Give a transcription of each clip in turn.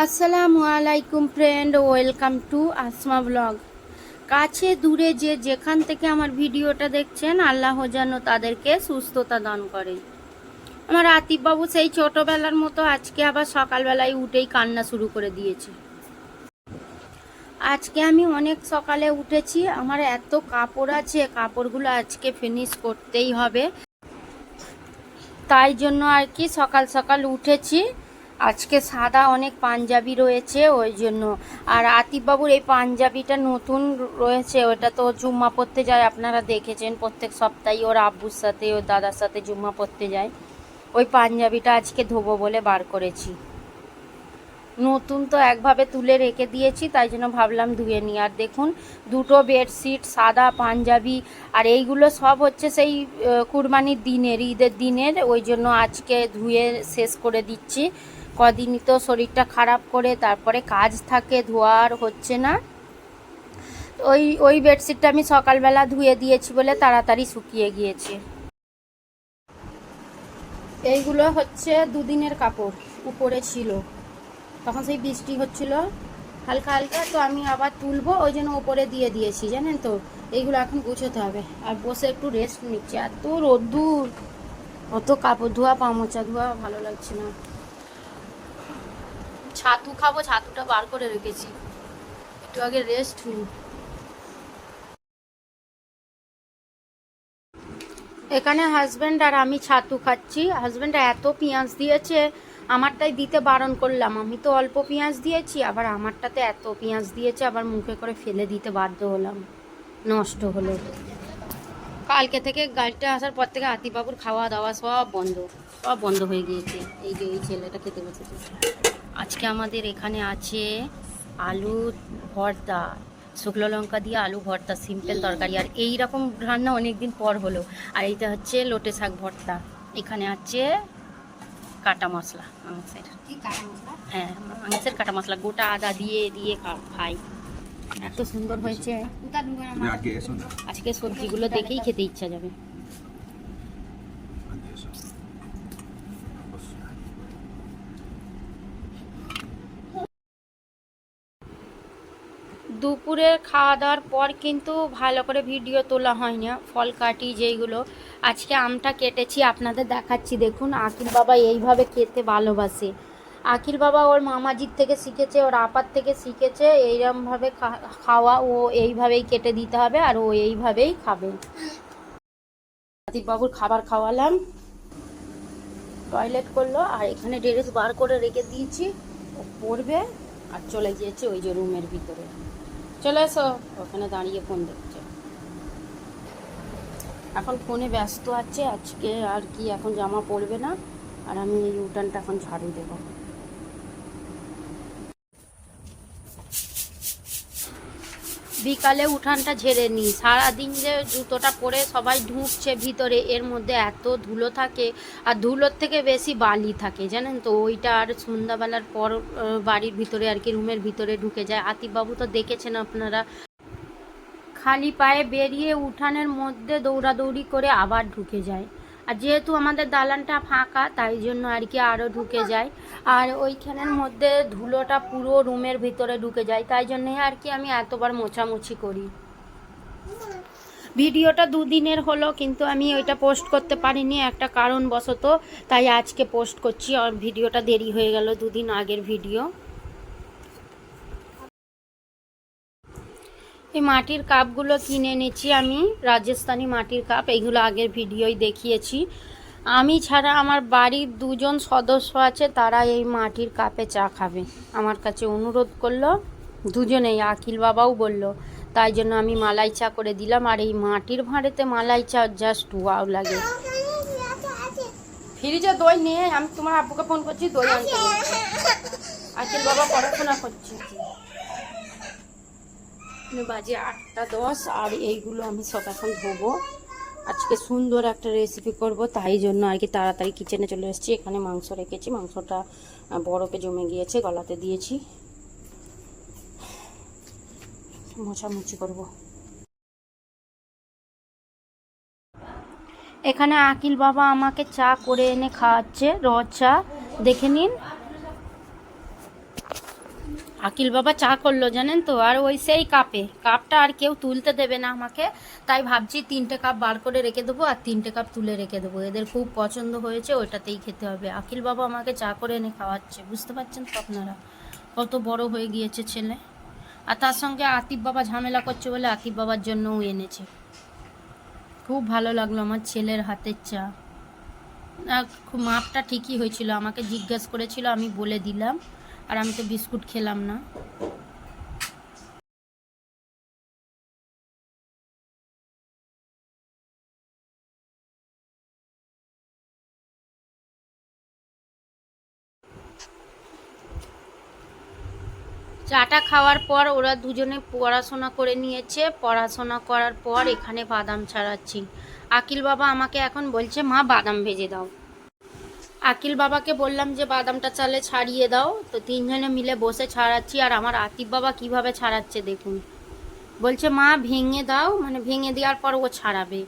আসসালামু আলাইকুম friend, welcome to Asma blog. কাছে দূরে যে যেখান থেকে আমার ভিডিওটা দেখছেন, আল্লাহ যেন তাদেরকে সুস্থতা দান করে। আমার আতিফ বাবু সেই ছোটোবেলার মতো আজকে আবার সকালবেলায় উঠেই কান্না শুরু করে দিয়েছে। আজকে আমি অনেক সকালে উঠেছি, আমার এত কাপড় আছে, কাপড়গুলো আজকে ফিনিশ করতেই হবে। তাই জন্য আর কি সকাল সকাল উঠেছি। আজকে সাদা অনেক পাঞ্জাবি রয়েছে ওই জন্য। আর আতিফবাবুর এই পাঞ্জাবিটা নতুন রয়েছে, ওটা তো জুম্মা পড়তে যায়, আপনারা দেখেছেন প্রত্যেক সপ্তাহে ওর আব্বুর সাথে ওর দাদার সাথে জুম্মা পড়তে যায়। ওই পাঞ্জাবিটা আজকে ধোবো বলে বার করেছি। নতুন তো একভাবে তুলে রেখে দিয়েছি, তাই জন্য ভাবলাম ধুয়ে নিই। আর দেখুন, দুটো বেডশিট, সাদা পাঞ্জাবি, আর এইগুলো সব হচ্ছে সেই কুরবানির দিনের, ঈদের দিনের, ওই জন্য আজকে ধুয়ে শেষ করে দিচ্ছি। কদিনই তো শরীরটা খারাপ করে তারপরে কাজ থাকে, ধোয়ার হচ্ছে না। ওই বেডশিটটা আমি সকালবেলা ধুয়ে দিয়েছি বলে তাড়াতাড়ি শুকিয়ে গিয়েছে। এইগুলো হচ্ছে দুদিনের কাপড়, উপরে ছিল, তখন সেই বৃষ্টি হচ্ছিল হালকা হালকা, তো আমি আবার তুলবো ওই জন্য ওপরে দিয়ে দিয়েছি, জানেন তো। এইগুলো এখন গুছোতে হবে আর বসে একটু রেস্ট নিচ্ছি। এত রোদ্দুর, অত কাপড় ধোয়া পা মোচা ধোয়া ভালো লাগছে না। ছাতু খাবো, ছাতুটা বার করে রেখেছি, একটু আগে রেস্ট নিই। এখানে হাজব্যান্ড আর আমি ছাতু খাচ্ছি। হাজব্যান্ড এত পেঁয়াজ দিয়েছে, আমারটাই দিতে বারণ করলাম, আমি তো অল্প পেঁয়াজ দিয়েছি, আবার আমারটাতে এত পেঁয়াজ দিয়েছে, আবার মুখে করে ফেলে দিতে বাধ্য হলাম, নষ্ট হলো। কালকে থেকে গাড়িটা আসার পর থেকে আতিফবাবুর খাওয়া দাওয়া সব বন্ধ হয়ে গিয়েছে। এই যে এই ছেলেটা খেতে বসেছে। আজকে আমাদের এখানে আছে আলু ভর্তা, শুকনো লঙ্কা দিয়ে আলু ভর্তা, সিম্পল তরকারি। আর এই রকম রান্না অনেক দিন পর হলো। আর এইটা হচ্ছে লোটে শাক ভর্তা। এখানে আছে কাটা মশলা, মাংসের। হ্যাঁ, মাংসের কাটা মশলা, গোটা আদা দিয়ে দিয়ে খাই। এত সুন্দর হয়েছে। আজকে সবজিগুলো দেখেই খেতে ইচ্ছা যাবে। দুপুরের খাওয়া দাওয়ার পর কিন্তু ভালো করে ভিডিও তোলা হয় না, ফল কাটি যেইগুলো। আজকে আমটা কেটেছি, আপনাদের দেখাচ্ছি। দেখুন, আকিল বাবা এইভাবে খেতে ভালোবাসে। আকিল বাবা ওর মামাজির থেকে শিখেছে, ওর আপার থেকে শিখেছে এইরকমভাবে খাওয়া। ও এইভাবেই কেটে দিতে হবে আর ও এইভাবেই খাবে। আতিফ বাবুর খাবার খাওয়ালাম, টয়লেট করলো, আর এখানে ড্রেস বার করে রেখে দিয়েছি, ও পরবে। আর চলে গিয়েছে ওই যে রুমের ভিতরে। চলে এসো, ওখানে দাঁড়িয়ে ফোন দেখছে। এখন ফোনে ব্যস্ত আছে আজকে, আর কি এখন জামা পরবে না। আর আমি এই উঠানটা এখন ঝাড়ু দেবো। বিকালে উঠানটা ঝেড়ে নিই। সারাদিন যে জুতোটা পরে সবাই ঢুকছে ভিতরে, এর মধ্যে এত ধুলো থাকে, আর ধুলোর থেকে বেশি বালি থাকে, জানেন তো। ওইটা আর সন্ধ্যাবেলার পর বাড়ির ভিতরে আর কি রুমের ভিতরে ঢুকে যায়। আতিফবাবু তো দেখেছেন আপনারা, খালি পায়ে বেরিয়ে উঠানের মধ্যে দৌড়াদৌড়ি করে আবার ঢুকে যায়। আর যেহেতু আমাদের দালানটা ফাঁকা, তাই জন্য আর কি আরও ঢুকে যায়। আর ওইখানের মধ্যে ধুলোটা পুরো রুমের ভিতরে ঢুকে যায়, তাই জন্যই আর কি আমি এতবার মোছামুছি করি। ভিডিওটা দুদিনের হলো, কিন্তু আমি ওইটা পোস্ট করতে পারিনি একটা কারণবশত, তাই আজকে পোস্ট করছি। আর ভিডিওটা দেরি হয়ে গেল, দুদিন আগের ভিডিও। এই মাটির কাপগুলো কিনে নিচ্ছি আমি, রাজস্থানি মাটির কাপ। এইগুলো আগের ভিডিওই দেখিয়েছি। আমি ছাড়া আমার বাড়ির দুজন সদস্য আছে, তারা এই মাটির কাপে চা খাবে। আমার কাছে অনুরোধ করলো দুজনেই, আকিল বাবাও বলল, তাই জন্য আমি মালাই চা করে দিলাম। আর এই মাটির ভাঁড়েতে মালাই চা জাস্ট ওয়াও লাগে। ফ্রিজে দই নিয়ে আমি তোমার আব্বুকে ফোন করছি, দই আনতে বলছি। আকিল বাবা পড়াশোনা করছে। বাজে 8:10, আর এইগুলো আমি সব এখন ধোবো। আজকে সুন্দর একটা রেসিপি করব, তাই জন্য আর কি তাড়াতাড়ি কিচেনে চলে এসেছি। এখানে মাংস রেখেছি, মাংসটা বরফে জমে গিয়েছে, গলাতে দিয়েছি, মোছামুছি করব। এখানে আকিল বাবা আমাকে চা করে এনে খাওয়াচ্ছে, রদ চা, দেখে নিন। আকিল বাবা চা করলো জানেন তো, আর ওই সেই কাপটা আর কেউ তুলতে দেবে না আমাকে, তাই ভাবছি 3টে কাপ বার করে রেখে দেবো আর 3টে কাপ তুলে রেখে দেবো, এদের খুব পছন্দ হয়েছে, ওইটাতেই খেতে হবে। আকিল বাবা আমাকে চা করে এনে খাওয়াচ্ছে, বুঝতে পারছেন তো আপনারা কত বড় হয়ে গিয়েছে ছেলে। আর তার সঙ্গে আতিফ বাবা ঝামেলা করছে বলে আতিফ বাবার জন্যও এনেছে। খুব ভালো লাগলো আমার ছেলের হাতের চা। খুব মাপটা ঠিকই হয়েছিল, আমাকে জিজ্ঞেস করেছিল, আমি বলে দিলাম, আর আমি তো বিস্কুট খেলাম না। চাটা খাওয়ার পর ওরা দুজনে পড়াশোনা করে নিয়েছে, পড়াশোনা করার পর এখানে বাদাম ছাড়াচ্ছি। আকিল বাবা আমাকে এখন বলছে মা বাদাম ভেজে দাও। আকিল বাবাকে বললাম যে বাদামটা চালে ছাড়িয়ে দাও, তো 3জনে মিলে বসে ছাড়াচ্ছি। আর আমার আতিফ বাবা কিভাবে ছাড়াচ্ছে দেখুন, বলছে মা ভেঙে দাও, মানে ভেঙে দেওয়ার পর ও ছাড়াবে।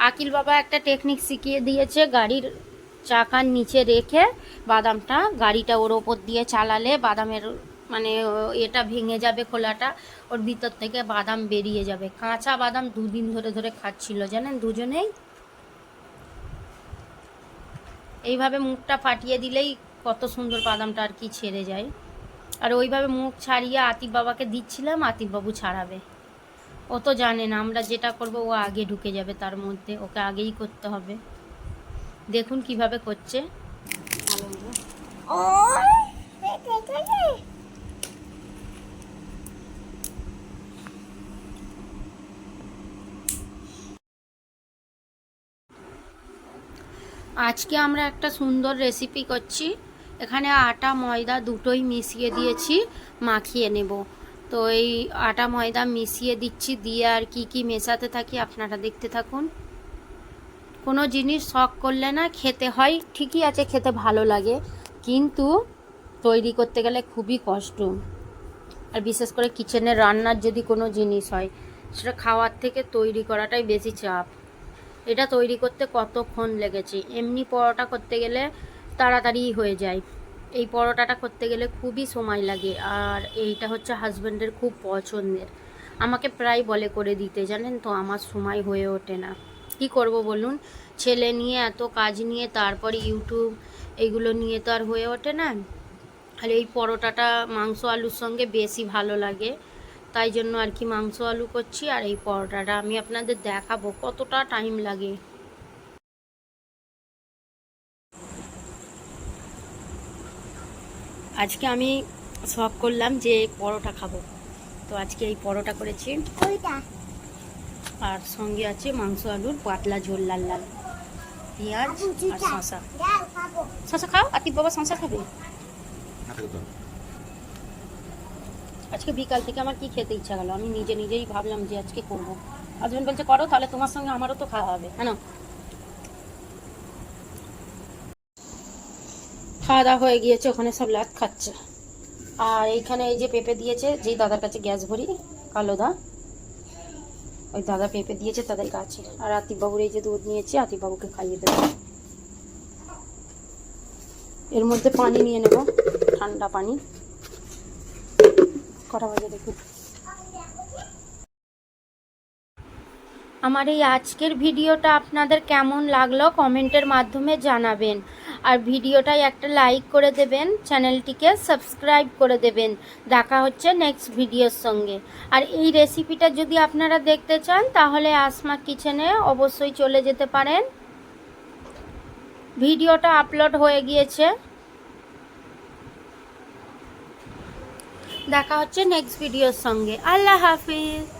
আকিল বাবা একটা টেকনিক শিখিয়ে দিয়েছে, গাড়ির চাকার নিচে রেখে বাদামটা গাড়িটা ওর ওপর দিয়ে চালালে বাদামের মানে এটা ভেঙে যাবে, খোলাটা, ওর ভিতর থেকে বাদাম বেরিয়ে যাবে। কাঁচা বাদাম 2 দিন ধরে ধরে খাচ্ছিল জানেন দুজনেই। এইভাবে মুখটা ফাটিয়ে দিলেই কত সুন্দর বাদামটা আর কি ছেড়ে যায়। আর ওইভাবে মুখ ছাড়িয়ে আতিফ বাবাকে দিচ্ছিলাম, আতিফ বাবু ছাড়াবে। ও তো জানে না আমরা যেটা করব ও আগে ঢুকে যাবে তার মধ্যে, ওকে আগেই করতে হবে। দেখুন কিভাবে করছে। আজকে আমরা একটা সুন্দর রেসিপি করছি। এখানে আটা ময়দা দুটোই মিশিয়ে দিয়েছি, মাখিয়ে নেব। তো এই আটা ময়দা মিশিয়ে দিচ্ছি, দিয়ে আর কি কি মেশাতে থাকি আপনারা দেখতে থাকুন। কোনো জিনিস শখ করলে না খেতে হয়, ঠিকই আছে, খেতে ভালো লাগে, কিন্তু তৈরি করতে গেলে খুবই কষ্ট। আর বিশেষ করে কিচেনের রান্নার যদি কোনো জিনিস হয়, সেটা খাওয়ার থেকে তৈরি করাটাই বেশি চাপ। এটা তৈরি করতে কতক্ষণ লেগেছে, এমনি পরোটা করতে গেলে তাড়াতাড়ি হয়ে যায়, এই পরোটাটা করতে গেলে খুবই সময় লাগে। আর এইটা হচ্ছে হাজব্যান্ডের খুব পছন্দের, আমাকে প্রায় বলে করে দিতে, জানেন তো, আমার সময় হয়ে ওঠে না। কি করব বলুন, ছেলে নিয়ে এত কাজ নিয়ে, তারপরে ইউটিউব, এইগুলো নিয়ে তো আর হয়ে ওঠে না। আর এই পরোটাটা মাংস আলুর সঙ্গে বেশি ভালো লাগে, তাই জন্য আর কি মাংস আলু করছি। আর এই পরোটাটা আমি আপনাদের দেখাবো কতটা টাইম লাগে। আজকে আমি শখ করলাম যে পরোটা খাবো, তো আজকে এই পরোটা করেছি, আর সঙ্গে আছে মাংস আলুর পাতলা ঝোল, লাল লাল পেঁয়াজ আর শশা। শশা খাও, আতিফ বাবা শশা খাবে। আজকে বিকাল থেকে আমার কি খেতে ইচ্ছা গেল, আমি নিজেই ভাবলাম যে আজকে করবো। হাজবেন্ড বলছে করো, তাহলে তোমার সঙ্গে আমারও তো খাওয়া হবে, হ্যাঁ না। খাওয়া দাওয়া হয়ে গিয়েছে, ওখানে সব লাত খাচ্ছে। আর এইখানে এই যে পেঁপে দিয়েছে, যেই দাদার কাছে গ্যাস ভরি, কালো দা, ওই দাদা পেঁপে দিয়েছে তাদের কাছে। আর আতিফবাবুর এই যে দুধ নিয়েছে, আতিফবাবুকে খাইয়ে দেবো। এর মধ্যে পানি নিয়ে নেব, ঠান্ডা পানি। কটা বাজে দেখুন। আমার এই আজকের ভিডিওটা আপনাদের কেমন লাগলো কমেন্টের মাধ্যমে জানাবেন। আর ভিডিওটায় একটা লাইক করে দেবেন, চ্যানেলটিকে সাবস্ক্রাইব করে দেবেন। দেখা হচ্ছে নেক্সট ভিডিওর সঙ্গে। আর এই রেসিপিটা যদি আপনারা দেখতে চান তাহলে আসমা কিচেনে অবশ্যই চলে যেতে পারেন, ভিডিওটা আপলোড হয়ে গিয়েছে। দেখা হচ্ছে নেক্সট ভিডিওর সঙ্গে। আল্লাহ হাফিজ।